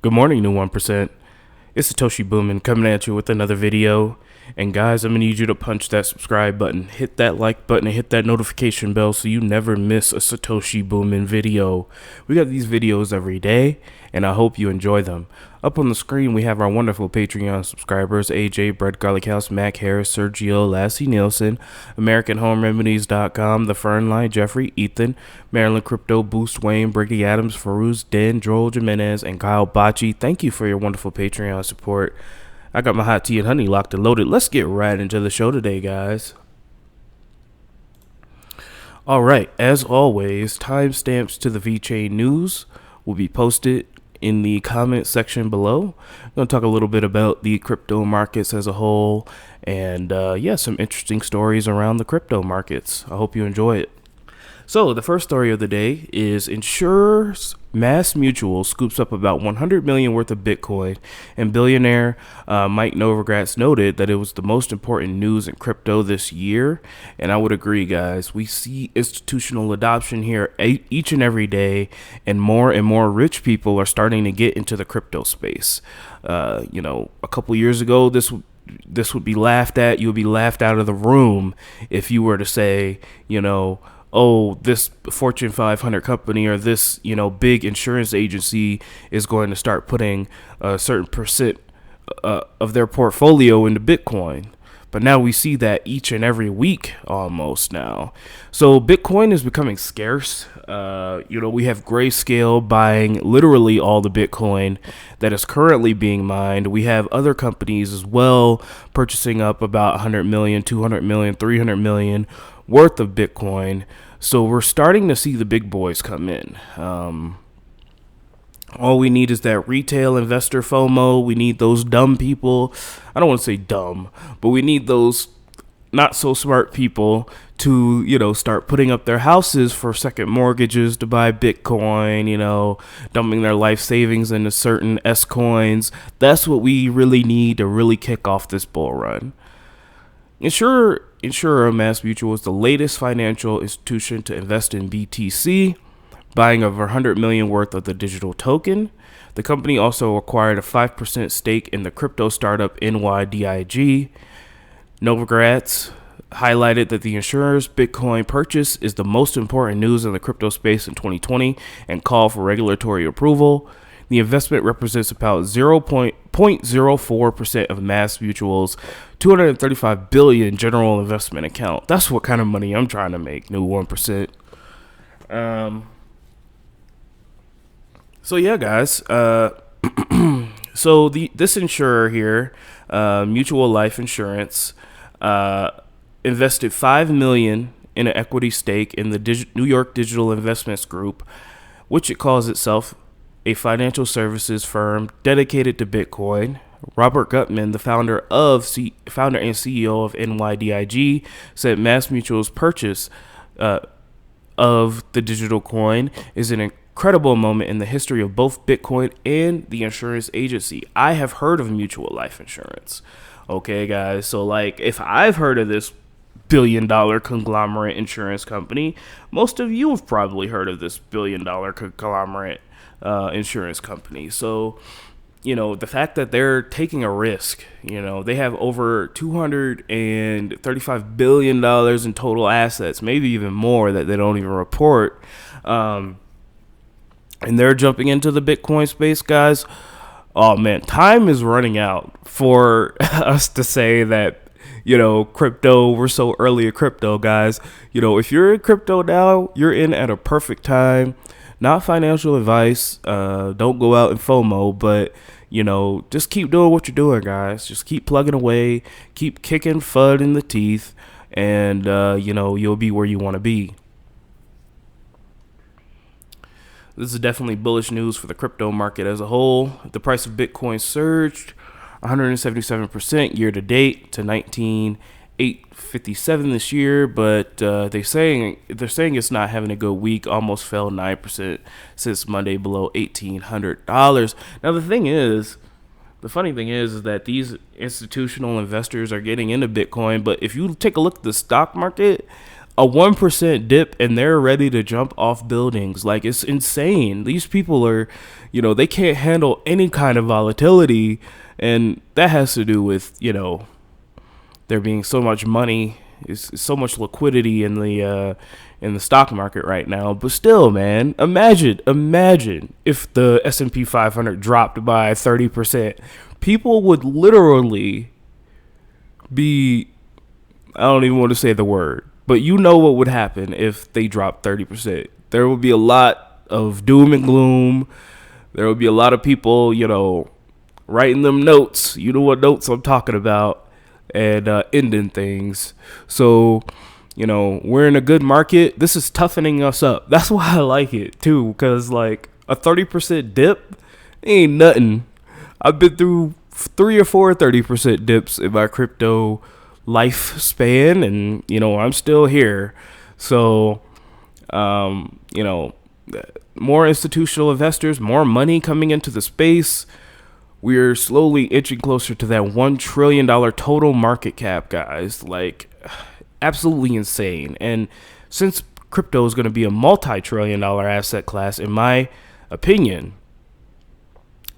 Good morning, new 1%. It's Satoshi Boomin coming at you with another video. And guys, I'm going to need you to punch that subscribe button, hit that like button, and hit that notification bell so you never miss a Satoshi Boomin video. We got these videos every day, and I hope you enjoy them. Up on the screen, we have our wonderful Patreon subscribers: AJ, Bread Garlic House, Mac Harris, Sergio, Lassie Nielsen, AmericanHomeRemedies.com, The Fern Line, Jeffrey, Ethan, Maryland Crypto, Boost, Wayne, Briggy Adams, Faruz, Den, Joel Jimenez, and Kyle Bocci. Thank you for your wonderful Patreon support. I got my hot tea and honey locked and loaded. Let's get right into the show today, guys. All right, as always, timestamps to the VeChain news will be posted in the comment section below. I'm going to talk a little bit about the crypto markets as a whole and, some interesting stories around the crypto markets. I hope you enjoy it. So the first story of the day is insurers Mass Mutual scoops up about 100 million worth of Bitcoin, and billionaire Mike Novogratz noted that it was the most important news in crypto this year. And I would agree, guys. We see institutional adoption here each and every day, and more rich people are starting to get into the crypto space. A couple years ago, this would be laughed at. You would be laughed out of the room if you were to say, oh, this Fortune 500 company or this, big insurance agency is going to start putting a certain percent of their portfolio into Bitcoin. But now we see that each and every week almost now. So Bitcoin is becoming scarce. We have Grayscale buying literally all the Bitcoin that is currently being mined. We have other companies as well purchasing up about 100 million, 200 million, 300 million worth of Bitcoin. So we're starting to see the big boys come in. All we need is that retail investor FOMO. We need those dumb people. I don't want to say dumb, but we need those not so smart people to, start putting up their houses for second mortgages to buy Bitcoin, dumping their life savings into certain S coins. That's what we really need to really kick off this bull run. Insurer Mass Mutual is the latest financial institution to invest in BTC, buying over 100 million worth of the digital token. The company also acquired a 5% stake in the crypto startup MYBABY. Novogratz highlighted that the insurer's Bitcoin purchase is the most important news in the crypto space in 2020 and called for regulatory approval. The investment represents about 0.04% of Mass Mutual's $235 billion general investment account. That's what kind of money I'm trying to make, new 1%. So yeah, guys. This insurer here, Mutual Life Insurance, invested $5 million in an equity stake in the New York Digital Investments Group, which it calls itself a financial services firm dedicated to Bitcoin. Robert Gutman, the founder and CEO of NYDIG, said Mass Mutual's purchase of the digital coin is an incredible moment in the history of both Bitcoin and the insurance agency. I have heard of Mutual Life Insurance. Okay, guys. So, if I've heard of this billion-dollar conglomerate insurance company, most of you have probably heard of this billion-dollar conglomerate insurance company. So, the fact that they're taking a risk, they have over $235 billion in total assets, maybe even more that they don't even report. And they're jumping into the Bitcoin space, guys. Oh man, time is running out for us to say that, crypto, we're so early in crypto, guys. If you're in crypto now, you're in at a perfect time. Not financial advice. Don't go out and FOMO, but, just keep doing what you're doing, guys. Just keep plugging away, keep kicking FUD in the teeth, and, you'll be where you want to be. This is definitely bullish news for the crypto market as a whole. The price of Bitcoin surged 177% year to date to 19,857 this year, but they're saying it's not having a good week. Almost fell 9% since Monday, below $1,800. Now the funny thing is that these institutional investors are getting into Bitcoin, but if you take a look at the stock market, a 1% dip and they're ready to jump off buildings. Like, it's insane. These people are, they can't handle any kind of volatility. And that has to do with, there being so much money, is so much liquidity in the stock market right now. But still, man, imagine if the S&P 500 dropped by 30%. People would literally be, I don't even want to say the word, but what would happen if they dropped 30%. There would be a lot of doom and gloom. There would be a lot of people, writing them notes. You know what notes I'm talking about, and ending things. So, we're in a good market. This is toughening us up. That's why I like it too, because like a 30% dip ain't nothing. I've been through 3 or 4 30% dips in my crypto lifespan, and I'm still here. So more institutional investors, more money coming into the space. We're slowly inching closer to that $1 trillion total market cap, guys. Like, absolutely insane. And since crypto is going to be a multi-trillion-dollar asset class, in my opinion,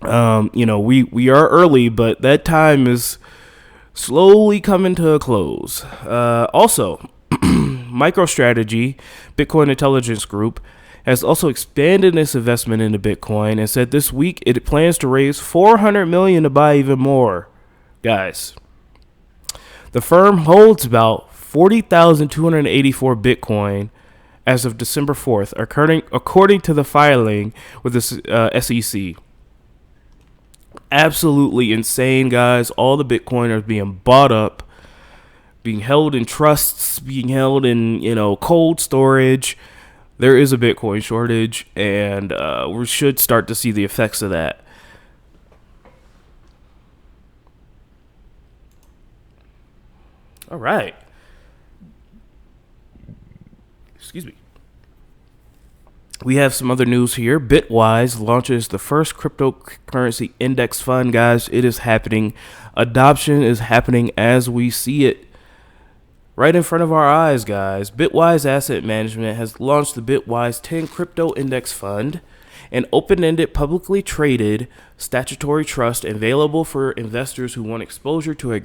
we are early, but that time is slowly coming to a close. Also, MicroStrategy, Bitcoin Intelligence Group, has also expanded its investment into Bitcoin and said this week it plans to raise $400 million to buy even more. Guys, the firm holds about 40,284 Bitcoin as of December 4th, according to the filing with the SEC. Absolutely insane, guys. All the Bitcoin are being bought up, being held in trusts, being held in, cold storage. There is a Bitcoin shortage, and we should start to see the effects of that. All right. Excuse me. We have some other news here. Bitwise launches the first cryptocurrency index fund, guys. It is happening. Adoption is happening as we see it. Right in front of our eyes, guys. Bitwise Asset Management has launched the Bitwise 10 Crypto Index Fund, an open-ended, publicly traded statutory trust available for investors who want exposure to a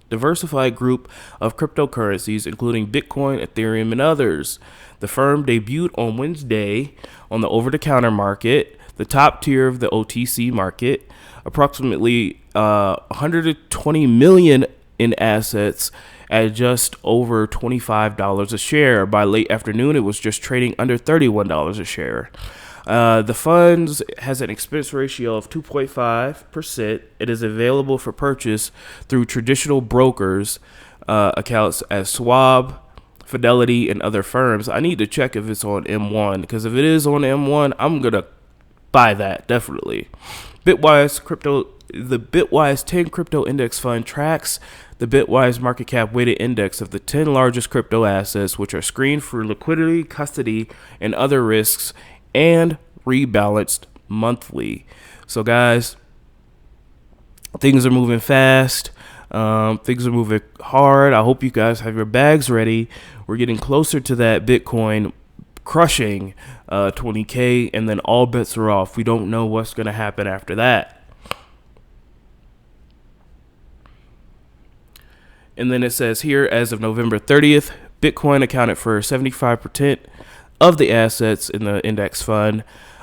diversified group of cryptocurrencies, including Bitcoin, Ethereum, and others. The firm debuted on Wednesday on the over-the-counter market, the top tier of the OTC market, approximately $120 million in assets at just over $25 a share. By late afternoon, it was just trading under $31 a share. The fund has an expense ratio of 2.5%. It is available for purchase through traditional brokers accounts as Schwab, Fidelity, and other firms. I need to check if it's on M1, because if it is on M1, I'm going to buy that, definitely. The Bitwise 10 Crypto Index Fund tracks the Bitwise market cap weighted index of the 10 largest crypto assets, which are screened for liquidity, custody, and other risks, and rebalanced monthly. So, guys, things are moving fast. Things are moving hard. I hope you guys have your bags ready. We're getting closer to that Bitcoin crushing 20K, and then all bets are off. We don't know what's going to happen after that. And then it says here, as of November 30th, Bitcoin accounted for 75% of the assets in the index fund.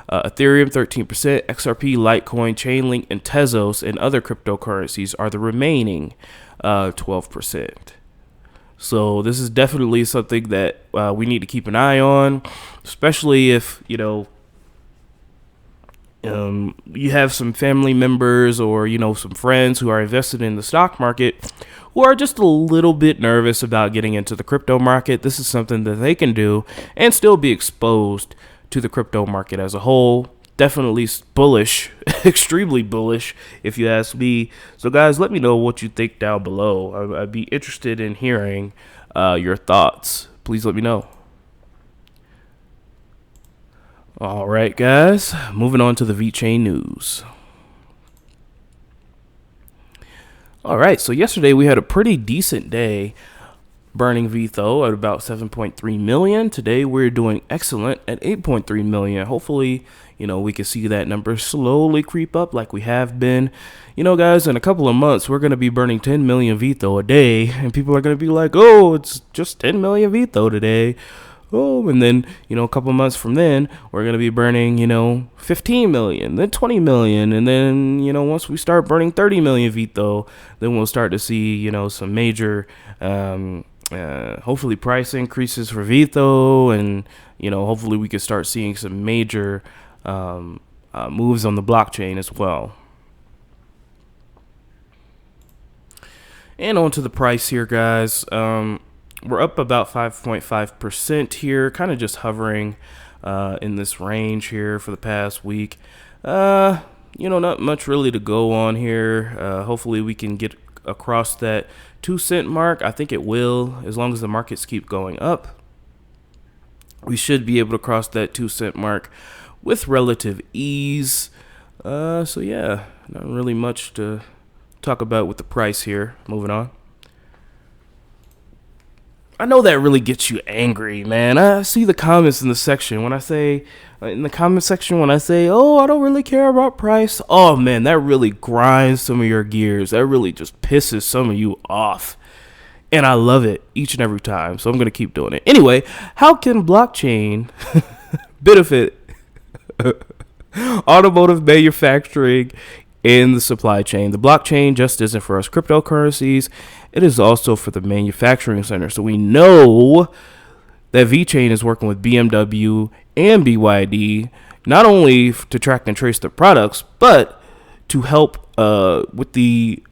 Ethereum 13%, XRP, Litecoin, Chainlink, and Tezos and other cryptocurrencies are the remaining 12%. So this is definitely something that we need to keep an eye on, especially if, you have some family members or, some friends who are invested in the stock market who are just a little bit nervous about getting into the crypto market. This is something that they can do and still be exposed to the crypto market as a whole. Definitely bullish, extremely bullish, if you ask me. So, guys, let me know what you think down below. I'd be interested in hearing your thoughts. Please let me know. All right, guys, moving on to the VeChain news. All right, so yesterday we had a pretty decent day. burning VTHO at about 7.3 million. Today we're doing excellent at 8.3 million. Hopefully, we can see that number slowly creep up like we have been. Guys, in a couple of months, we're going to be burning 10 million VTHO a day, and people are going to be like, oh, it's just 10 million VTHO today. Oh, and then, a couple of months from then, we're going to be burning, 15 million, then 20 million. And then, once we start burning 30 million VTHO, then we'll start to see, some major, hopefully price increases for VTHO. And, hopefully we can start seeing some major moves on the blockchain as well. And on to the price here, guys. We're up about 5.5% here, kind of just hovering in this range here for the past week. Not much really to go on here. Hopefully we can get across that 2-cent mark. I think it will, as long as the markets keep going up. We should be able to cross that 2-cent mark with relative ease. So yeah, not really much to talk about with the price here. Moving on. I know that really gets you angry, man. I see the comments in the section when I say, oh, I don't really care about price. Oh, man, that really grinds some of your gears. That really just pisses some of you off. And I love it each and every time. So I'm going to keep doing it. Anyway, how can blockchain benefit automotive manufacturing in the supply chain? The blockchain just isn't for us cryptocurrencies. It is also for the manufacturing center. So we know that VeChain is working with BMW and BYD, not only to track and trace their products, but to help with the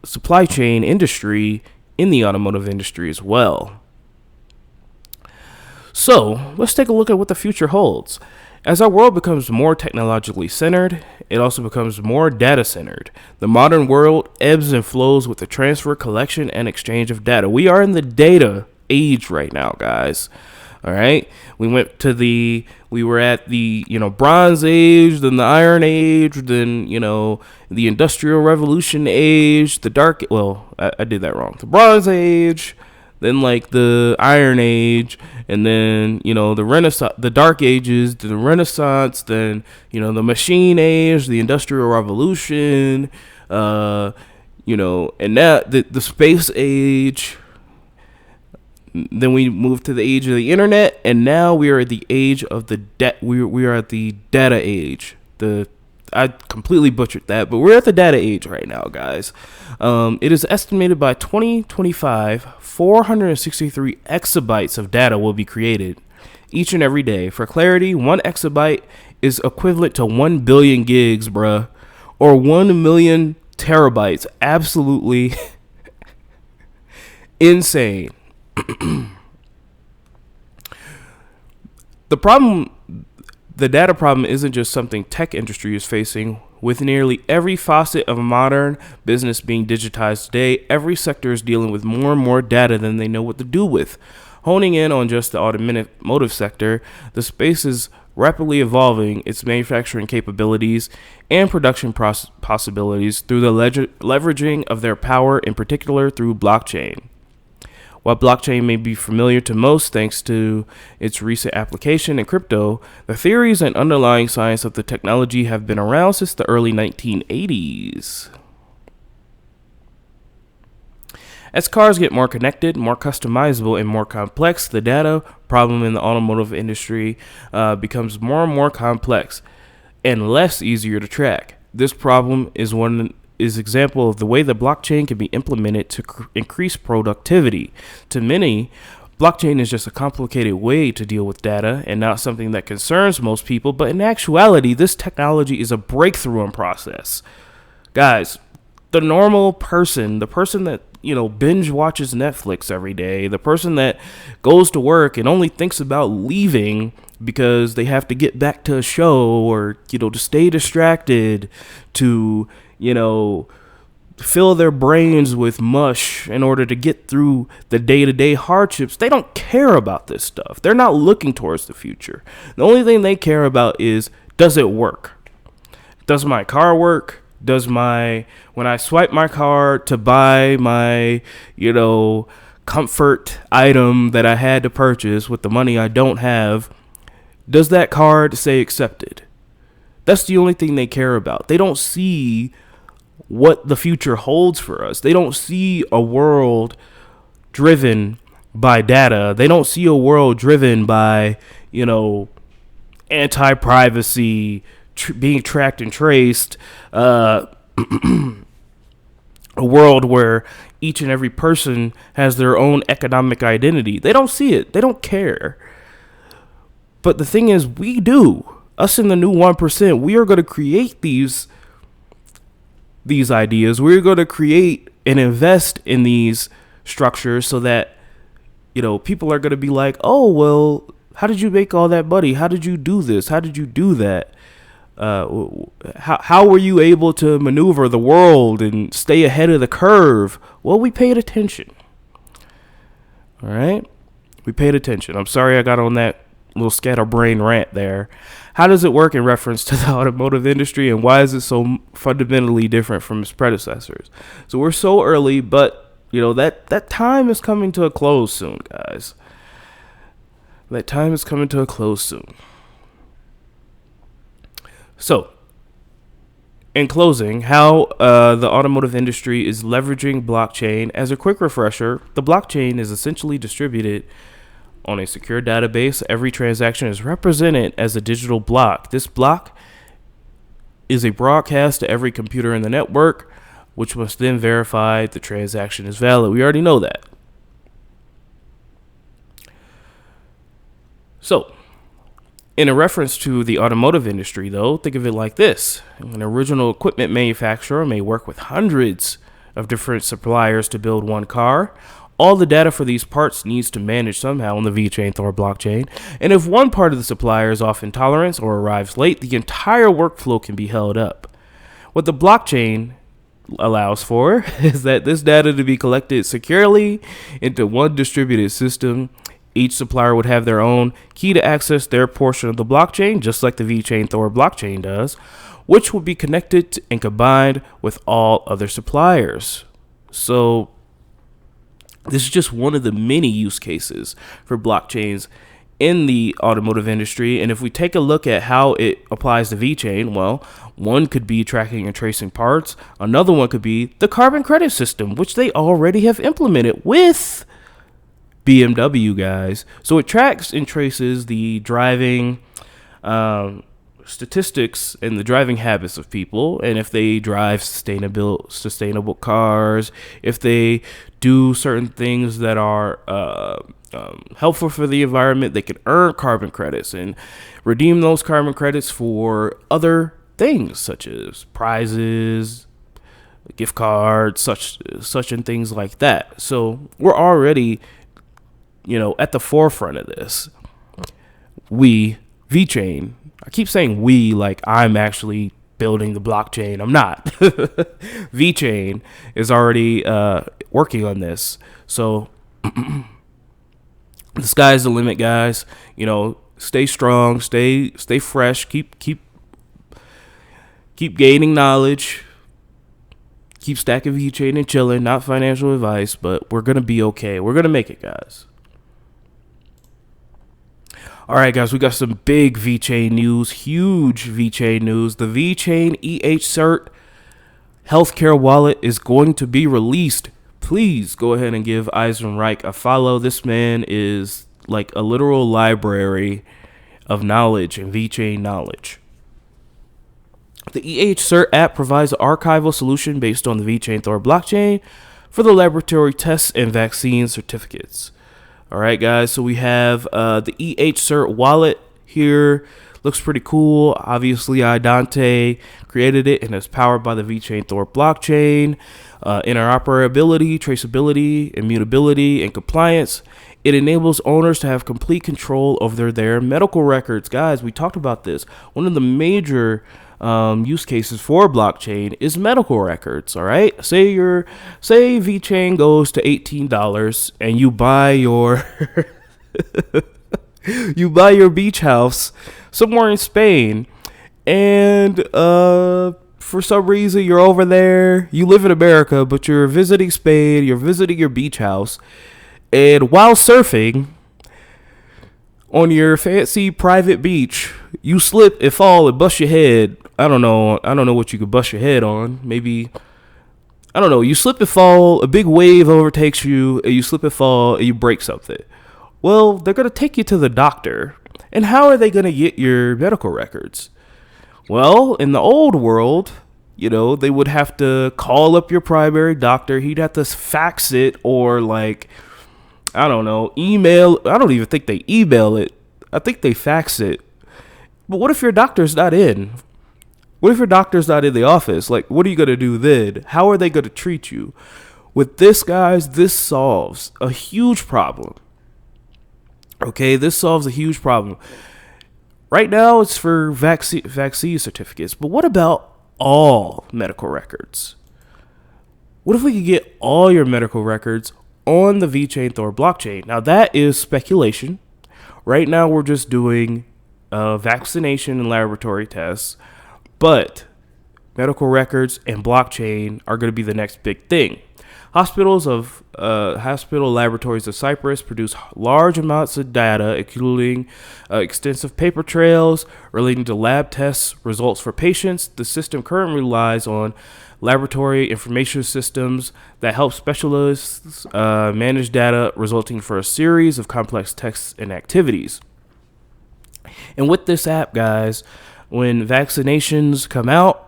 supply chain industry in the automotive industry as well. So let's take a look at what the future holds. As our world becomes more technologically centered, it also becomes more data centered. The modern world ebbs and flows with the transfer, collection, and exchange of data. We are in the data age right now, guys. All right. We were at the, Bronze Age, then the Iron Age, then, the Industrial Revolution age, I did that wrong. The Bronze Age, then the Iron Age, and then, the Renaissance, the Dark Ages, the Renaissance, then, the Machine Age, the Industrial Revolution, and now the Space Age. Then we moved to the age of the internet, and now we are at the age of we are at the data age. I completely butchered that, but we're at the data age right now, guys. It is estimated by 2025, 463 exabytes of data will be created each and every day. For clarity, 1 exabyte is equivalent to 1 billion gigs, bruh, or 1 million terabytes. Absolutely insane. The data problem isn't just something tech industry is facing. With nearly every facet of modern business being digitized today, every sector is dealing with more and more data than they know what to do with. Honing in on just the automotive sector, the space is rapidly evolving its manufacturing capabilities and production possibilities through the leveraging of their power, in particular through blockchain. While blockchain may be familiar to most thanks to its recent application in crypto, the theories and underlying science of the technology have been around since the early 1980s. As cars get more connected, more customizable, and more complex, the data problem in the automotive industry becomes more and more complex and less easier to track. This problem is example of the way the blockchain can be implemented to increase productivity. To many, blockchain is just a complicated way to deal with data and not something that concerns most people, but in actuality, this technology is a breakthrough in process. Guys, the normal person, the person that, binge watches Netflix every day, the person that goes to work and only thinks about leaving because they have to get back to a show or, to stay distracted, to fill their brains with mush in order to get through the day-to-day hardships. They don't care about this stuff. They're not looking towards the future. The only thing they care about is, does it work? Does my car work? When I swipe my card to buy my, comfort item that I had to purchase with the money I don't have, does that card say accepted? That's the only thing they care about. They don't see what the future holds for us. They don't see a world driven by data. They don't see a world driven by, anti-privacy, being tracked and traced, a world where each and every person has their own economic identity. They don't see it. They don't care. But the thing is, we do. Us in the new 1%, we are going to create these ideas. We're going to create and invest in these structures so that, people are going to be like, oh, well, how did you make all that money? How did you do this? How did you do that? How were you able to maneuver the world and stay ahead of the curve? Well, we paid attention. All right? We paid attention. I'm sorry I got on that little scatterbrain rant there. How does it work in reference to the automotive industry, and why is it so fundamentally different from its predecessors? So we're so early, but that time is coming to a close soon, guys. That time is coming to a close soon. So, in closing, how the automotive industry is leveraging blockchain. As a quick refresher, the blockchain is essentially distributed on a secure database. Every transaction is represented as a digital block. This block is a broadcast to every computer in the network, which must then verify the transaction is valid. We already know that. So, in a reference to the automotive industry, though, think of it like this. An original equipment manufacturer may work with hundreds of different suppliers to build one car. All the data for these parts needs to manage somehow on the VeChain Thor blockchain. And if one part of the supplier is off in tolerance or arrives late, the entire workflow can be held up. What the blockchain allows for is that this data to be collected securely into one distributed system. Each supplier would have their own key to access their portion of the blockchain, just like the VeChain Thor blockchain does, which would be connected and combined with all other suppliers. So this is just one of the many use cases for blockchains in the automotive industry. And if we take a look at how it applies to VeChain, well, one could be tracking and tracing parts. Another one could be the carbon credit system, which they already have implemented with BMW, guys. So it tracks and traces the driving statistics and the driving habits of people, and if they drive sustainable cars, if they do certain things that are helpful for the environment, they can earn carbon credits and redeem those carbon credits for other things such as prizes, gift cards, such and things like that. So we're already at the forefront of this. VeChain, I keep saying we like I'm actually building the blockchain. I'm not. VeChain is already working on this. So the sky's the limit, guys. Stay strong, stay fresh, keep gaining knowledge, keep stacking VeChain and chilling. Not financial advice, but we're gonna be okay. We're gonna make it, guys. All right, guys, we got some big VeChain news, huge VeChain news. The VeChain cert healthcare wallet is going to be released. Please go ahead and give Eisenreich a follow. This man is like a literal library of knowledge and VeChain knowledge. The cert app provides an archival solution based on the VeChain Thor blockchain for the laboratory tests and vaccine certificates. All right, guys, so we have the cert wallet here. Looks pretty cool. Obviously, Idante created it, and it's powered by the VeChain Thor blockchain. Interoperability, traceability, immutability, and compliance. It enables owners to have complete control over their medical records. Guys, we talked about this. One of the major use cases for blockchain is medical records. All right, say VeChain goes to $18 and you buy your beach house somewhere in Spain, and for some reason you're over there, you live in America but you're visiting Spain, you're visiting your beach house, And while surfing on your fancy private beach, you slip and fall and bust your head. I don't know what you could bust your head on. Maybe, I don't know. You slip and fall, a big wave overtakes you, and you slip and fall, and you break something. Well, they're going to take you to the doctor. And how are they going to get your medical records? Well, in the old world, they would have to call up your primary doctor. He'd have to fax it or I don't know, email. I don't even think they email it. I think they fax it. But what if your doctor's not in? What if your doctor's not in the office? What are you going to do then? How are they going to treat you? With this, guys, this solves a huge problem. Okay, this solves a huge problem. Right now, it's for vaccine certificates. But what about all medical records? What if we could get all your medical records on the VeChain Thor blockchain? Now, that is speculation. Right now, we're just doing vaccination and laboratory tests. But medical records and blockchain are going to be the next big thing. Hospital laboratories of Cyprus produce large amounts of data, including extensive paper trails relating to lab tests results for patients. The system currently relies on laboratory information systems that help specialists manage data resulting for a series of complex tests and activities. And with this app, guys, when vaccinations come out,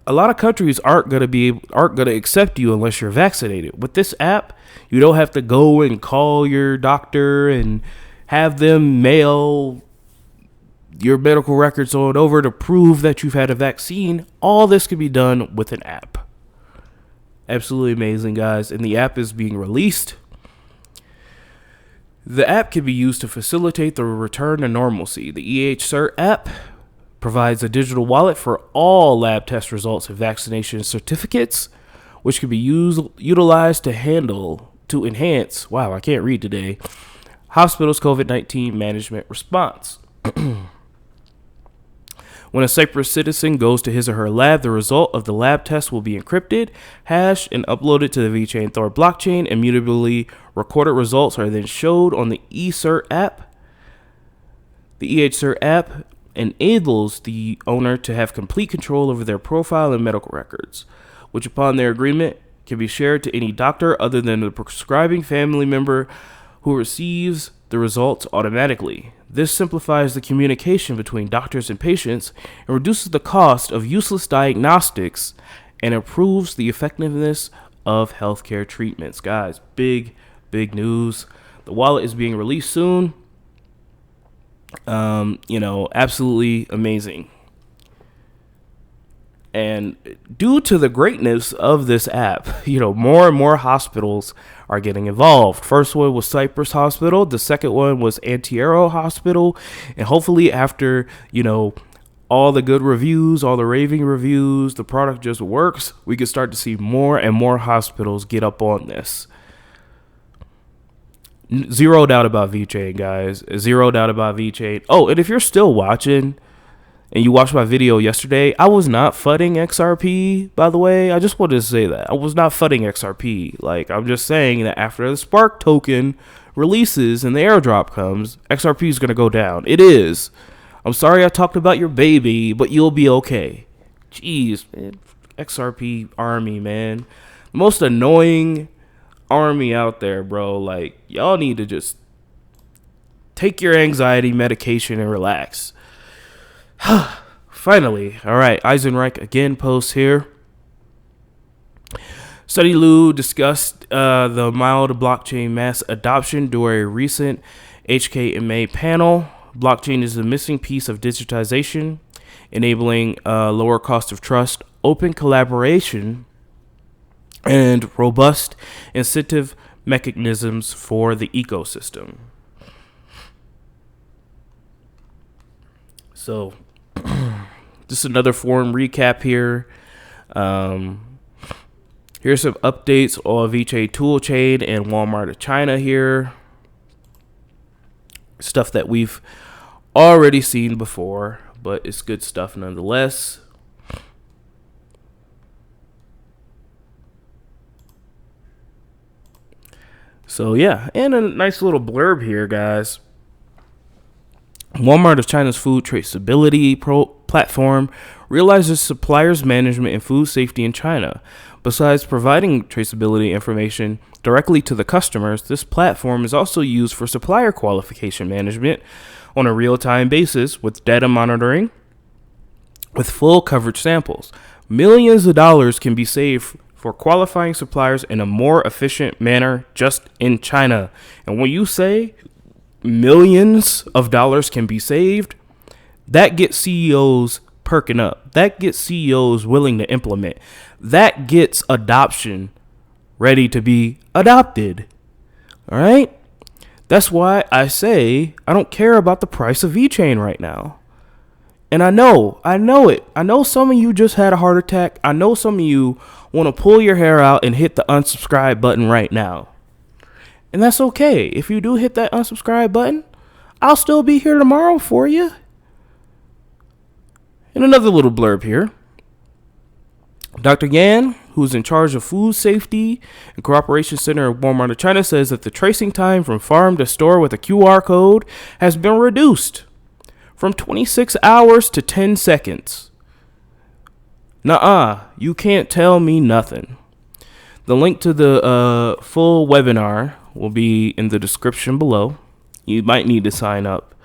a lot of countries aren't going to accept you unless you're vaccinated. With this app, you don't have to go and call your doctor and have them mail your medical records on over to prove that you've had a vaccine. All this can be done with an app. Absolutely amazing, guys. And the app is being released. The app can be used to facilitate the return to normalcy. The EHCert app provides a digital wallet for all lab test results and vaccination certificates, which can be utilized to enhance, hospitals' COVID-19 management response. When a Cyprus citizen goes to his or her lab, the result of the lab test will be encrypted, hashed, and uploaded to the VeChain Thor blockchain. Immutably recorded results are then showed on the eCert app. The EHCert app enables the owner to have complete control over their profile and medical records, which upon their agreement can be shared to any doctor other than the prescribing family member who receives the results automatically. This simplifies the communication between doctors and patients and reduces the cost of useless diagnostics and improves the effectiveness of healthcare treatments. Guys, big news. The wallet is being released soon. Absolutely amazing. And due to the greatness of this app, more and more hospitals are getting involved. First one was Cyprus Hospital. The second one was Antiero Hospital. And hopefully after, all the good reviews, all the raving reviews, the product just works, we can start to see more and more hospitals get up on this. Zero doubt about VeChain, guys. Zero doubt about VeChain. Oh, and if you're still watching and you watched my video yesterday, I was not fudding XRP, by the way. I just wanted to say that. I was not fudding XRP. I'm just saying that after the Spark token releases and the airdrop comes, XRP is going to go down. It is. I'm sorry I talked about your baby, but you'll be okay. Jeez, man. XRP army, man. The most annoying army out there, bro. Y'all need to just take your anxiety medication and relax. Finally. All right, Eisenreich again posts here. Study Lu discussed the mild blockchain mass adoption during a recent HKMA panel. Blockchain is the missing piece of digitization, enabling lower cost of trust, open collaboration, and robust incentive mechanisms for the ecosystem. So, just another forum recap here. Here's some updates on VeChain Toolchain and Walmart of China here. Stuff that we've already seen before, but it's good stuff nonetheless. So yeah, and a nice little blurb here, guys. Walmart is China's food traceability platform, realizes suppliers management and food safety in China. Besides providing traceability information directly to the customers, this platform is also used for supplier qualification management on a real-time basis with data monitoring with full coverage samples. Millions of dollars can be saved for qualifying suppliers in a more efficient manner just in China. And when you say millions of dollars can be saved, that gets CEOs perking up. That gets CEOs willing to implement. That gets adoption ready to be adopted. All right? That's why I say I don't care about the price of VeChain right now. And I know it. I know some of you just had a heart attack. I know some of you want to pull your hair out and hit the unsubscribe button right now. And that's okay. If you do hit that unsubscribe button, I'll still be here tomorrow for you. And another little blurb here. Dr. Yan, who's in charge of Food Safety and Cooperation Center at Walmart of China, says that the tracing time from farm to store with a QR code has been reduced from 26 hours to 10 seconds. Nuh-uh, you can't tell me nothing. The link to the full webinar will be in the description below. You might need to sign up,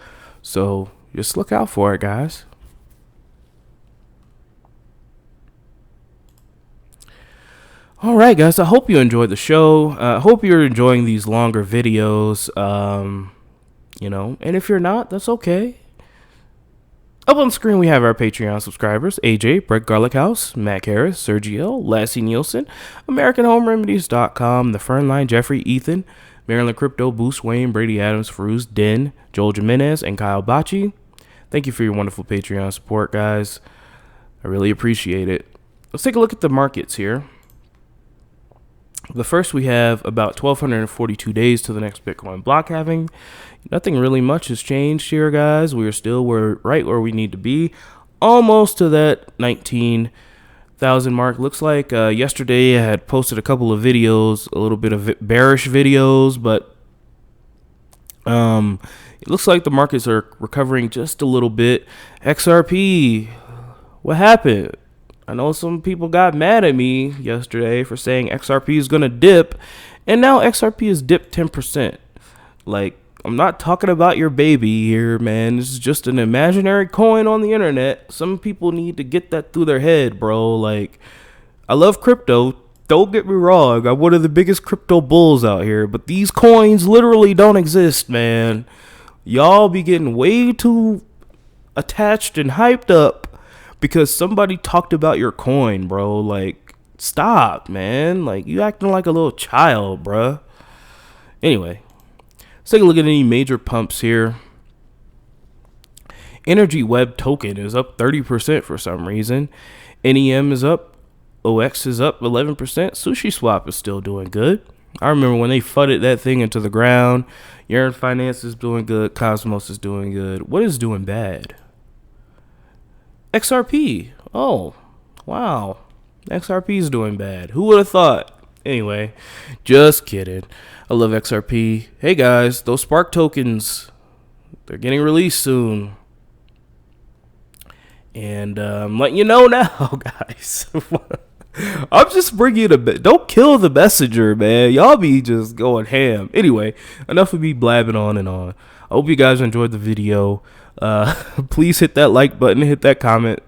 so just look out for it, guys. All right, guys, I hope you enjoyed the show. I hope you're enjoying these longer videos, and if you're not, that's okay. Up on the screen, we have our Patreon subscribers: AJ, Brett Garlic House, Matt Harris, Sergio, Lassie Nielsen, AmericanHomeRemedies.com, The Fernline, Jeffrey, Ethan, Maryland Crypto, Boost, Wayne, Brady Adams, Feruz, Den, Joel Jimenez, and Kyle Bocci. Thank you for your wonderful Patreon support, guys. I really appreciate it. Let's take a look at the markets here. The first, we have about 1,242 days to the next Bitcoin block halving. Nothing really much has changed here, guys. We are still right where we need to be, almost to that 19,000 mark. Looks like yesterday I had posted a couple of videos, a little bit of bearish videos, but it looks like the markets are recovering just a little bit. XRP, what happened? I know some people got mad at me yesterday for saying XRP is going to dip, and now XRP has dipped 10%. Like, I'm not talking about your baby here, man. This is just an imaginary coin on the internet. Some people need to get that through their head, bro. Like, I love crypto. Don't get me wrong. I'm one of the biggest crypto bulls out here, but these coins literally don't exist, man. Y'all be getting way too attached and hyped up because somebody talked about your coin, bro. Like, stop, man. Like, you acting like a little child, bruh. Anyway, let's take a look at any major pumps here. Energy Web token is up 30% for some reason. NEM is up. OX is up 11%. Sushi Swap is still doing good. I remember when they fudded that thing into the ground. Yearn Finance is doing good. Cosmos is doing good. What is doing bad? XRP. Oh, wow. XRP is doing bad. Who would have thought? Anyway, just kidding. I love XRP. Hey, guys, those Spark tokens, they're getting released soon. And I'm letting you know now, guys. I'm just bringing you don't kill the messenger, man. Y'all be just going ham. Anyway, enough of me blabbing on and on. I hope you guys enjoyed the video. Please hit that like button, hit that comment,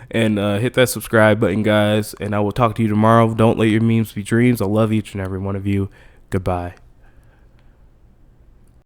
and hit that subscribe button, guys. And I will talk to you tomorrow. Don't let your memes be dreams. I love each and every one of you. Goodbye.